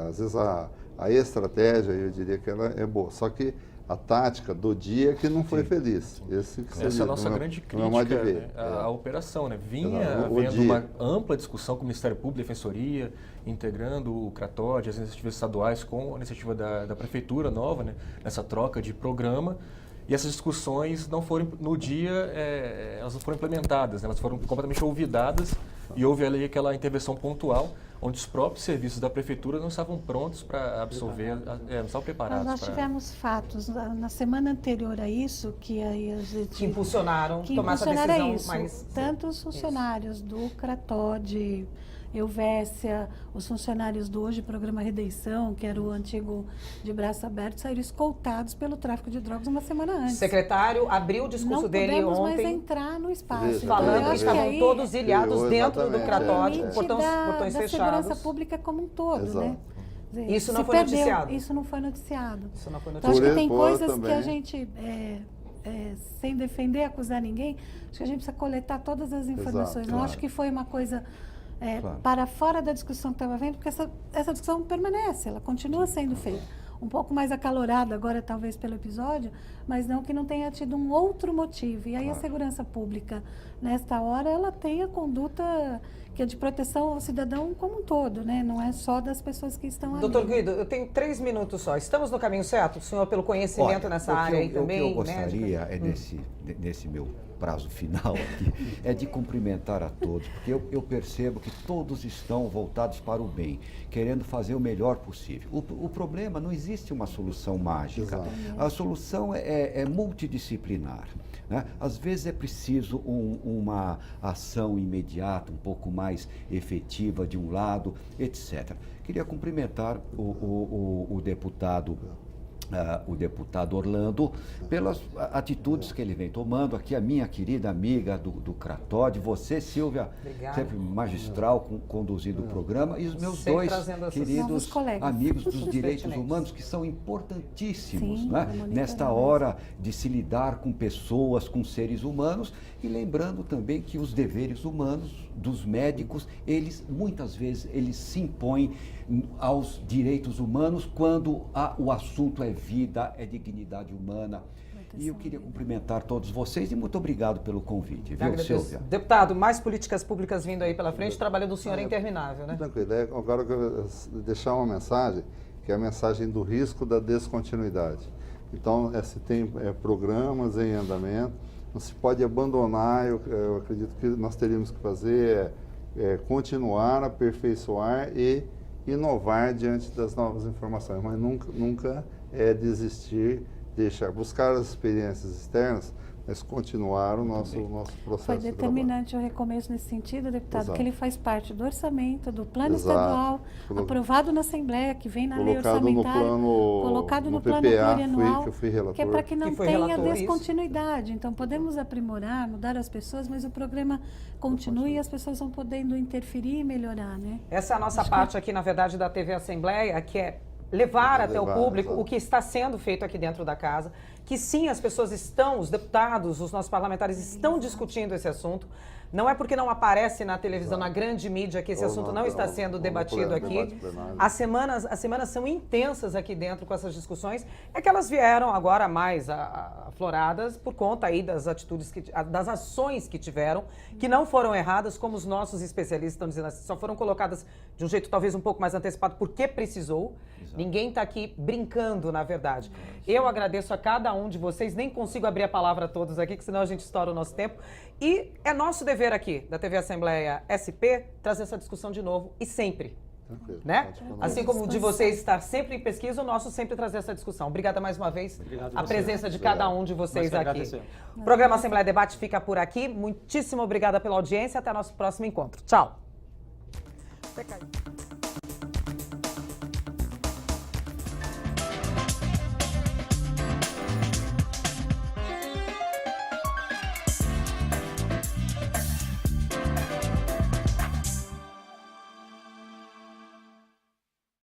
Speaker 2: às vezes a estratégia, eu diria que ela é boa, só que a tática do dia que não foi feliz.
Speaker 7: Essa é a nossa grande crítica, né, à operação. Né? Vinha havendo uma ampla discussão com o Ministério Público, Defensoria, integrando o CRATOD, as iniciativas estaduais com a iniciativa da Prefeitura nova, né, nessa troca de programa. E essas discussões não foram, no dia, elas não foram implementadas, né? Elas foram completamente olvidadas e houve ali aquela intervenção pontual, onde os próprios serviços da Prefeitura não estavam prontos para absorver, não estavam preparados.
Speaker 3: Nós tivemos fatos na semana anterior a isso, que aí a gente...
Speaker 1: Que impulsionaram tomar essa
Speaker 3: impulsionaram
Speaker 1: decisão
Speaker 3: isso.
Speaker 1: mais...
Speaker 3: Tanto os funcionários do CRATOD, Elvésia, os funcionários do hoje Programa Redenção, que era o antigo de braço aberto, saíram escoltados pelo tráfico de drogas uma semana antes.
Speaker 1: O secretário abriu o discurso dele
Speaker 3: Não
Speaker 1: ontem...
Speaker 3: pudemos mais entrar no espaço.
Speaker 2: Isso,
Speaker 3: Então,
Speaker 1: falando
Speaker 3: eu
Speaker 1: que
Speaker 3: acho
Speaker 1: estavam
Speaker 3: aí
Speaker 1: todos ilhados dentro do CRATOD,
Speaker 3: limite
Speaker 1: portões
Speaker 3: da
Speaker 1: fechados.
Speaker 3: segurança pública como um todo,
Speaker 2: Exato.
Speaker 3: né? Quer dizer,
Speaker 1: Isso não
Speaker 3: se
Speaker 1: foi
Speaker 3: perdeu,
Speaker 1: noticiado.
Speaker 3: Isso não foi noticiado.
Speaker 1: Isso não foi
Speaker 3: Então, acho que tem
Speaker 2: Por
Speaker 3: coisas que
Speaker 2: também.
Speaker 3: a gente, sem defender, acusar ninguém, acho que a gente precisa coletar todas as informações. Não
Speaker 2: claro.
Speaker 3: acho que foi uma coisa
Speaker 6: Claro.
Speaker 3: para fora da discussão que estava havendo, porque essa discussão permanece, ela continua sendo feita. Um pouco mais acalorada agora, talvez, pelo episódio, mas não que não tenha tido um outro motivo. E aí a segurança pública, nesta hora, ela tem a conduta que é de proteção ao cidadão como um todo, né? Não é só das pessoas que estão ali.
Speaker 1: Doutor Guido, eu tenho 3 minutos só. Estamos no caminho certo? O senhor, pelo conhecimento nessa área aí também,
Speaker 6: O que eu gostaria
Speaker 1: médico?
Speaker 6: nesse meu prazo final aqui, é de cumprimentar a todos, porque eu percebo que todos estão voltados para o bem, querendo fazer o melhor possível. O problema, não existe uma solução mágica.
Speaker 2: Exato.
Speaker 6: A solução é multidisciplinar. Né? Às vezes é preciso uma ação imediata, um pouco mais efetiva de um lado, etc. Queria cumprimentar o deputado Orlando pelas atitudes que ele vem tomando. Aqui a minha querida amiga do CRATOD, você, Silvia,
Speaker 1: Obrigada.
Speaker 6: sempre magistral conduzindo o programa, e os meus
Speaker 1: Sempre
Speaker 6: dois
Speaker 1: trazendo essas-
Speaker 3: Novos
Speaker 6: queridos
Speaker 3: colegas.
Speaker 6: amigos dos
Speaker 1: Os
Speaker 6: direitos
Speaker 1: pertinentes.
Speaker 6: humanos, que são importantíssimos,
Speaker 3: Sim,
Speaker 6: né?
Speaker 3: vamos
Speaker 6: Nesta
Speaker 3: monitorar
Speaker 6: hora de se lidar com pessoas, com seres humanos, e lembrando também que os deveres humanos dos médicos, eles muitas vezes eles se impõem aos direitos humanos quando o assunto é vida, é dignidade humana. E eu queria cumprimentar todos vocês e muito obrigado pelo convite, viu,
Speaker 1: Agradeço.
Speaker 6: Silvia?
Speaker 1: Deputado, mais políticas públicas vindo aí pela frente, o trabalho do senhor é interminável, né?
Speaker 2: Tranquilo. Agora eu quero deixar uma mensagem, que é a mensagem do risco da descontinuidade. Então, se tem programas em andamento, não se pode abandonar. Eu acredito que nós teríamos que fazer continuar, aperfeiçoar e inovar diante das novas informações, mas nunca desistir, buscar as experiências externas, mas continuar o nosso processo
Speaker 3: Foi
Speaker 2: de
Speaker 3: determinante o recomeço nesse sentido, deputado,
Speaker 2: Exato.
Speaker 3: que ele faz parte do orçamento, do plano
Speaker 2: Exato.
Speaker 3: estadual, aprovado na Assembleia, que vem na lei
Speaker 2: Colocado no
Speaker 3: orçamentária,
Speaker 2: plano-
Speaker 3: colocado no
Speaker 2: no
Speaker 3: plano
Speaker 2: PPA,
Speaker 3: plurianual,
Speaker 2: que eu fui relator.
Speaker 3: que é para que não
Speaker 1: Que foi
Speaker 3: tenha
Speaker 1: relator, isso.
Speaker 3: descontinuidade. Então, podemos aprimorar, mudar as pessoas, mas o programa continue e as pessoas vão podendo interferir e melhorar, né?
Speaker 1: Essa é a nossa parte aqui, na verdade, da TV Assembleia, que é levar até o
Speaker 2: Levar,
Speaker 1: público
Speaker 2: exato.
Speaker 1: o que está sendo feito aqui dentro da casa. que sim, as pessoas estão, os deputados, os nossos parlamentares estão discutindo esse assunto. Não é porque não aparece na televisão, na grande mídia, que esse assunto não está sendo debatido aqui. As semanas são intensas aqui dentro com essas discussões. É que elas vieram agora mais afloradas por conta aí das atitudes, das ações que tiveram, que não foram erradas, como os nossos especialistas estão dizendo assim, só foram colocadas de um jeito talvez um pouco mais antecipado, porque precisou. Exato. Ninguém está aqui brincando, na verdade. Eu agradeço a cada um de vocês, nem consigo abrir a palavra a todos aqui, que senão a gente estoura o nosso tempo. E é nosso dever aqui, da TV Assembleia SP, trazer essa discussão de novo e sempre. Né? Assim como o de vocês estar sempre em pesquisa, o nosso sempre trazer essa discussão. Obrigada mais uma vez a presença de cada um de vocês aqui. O programa Assembleia Debate fica por aqui. Muitíssimo obrigada pela audiência. Até nosso próximo encontro. Tchau.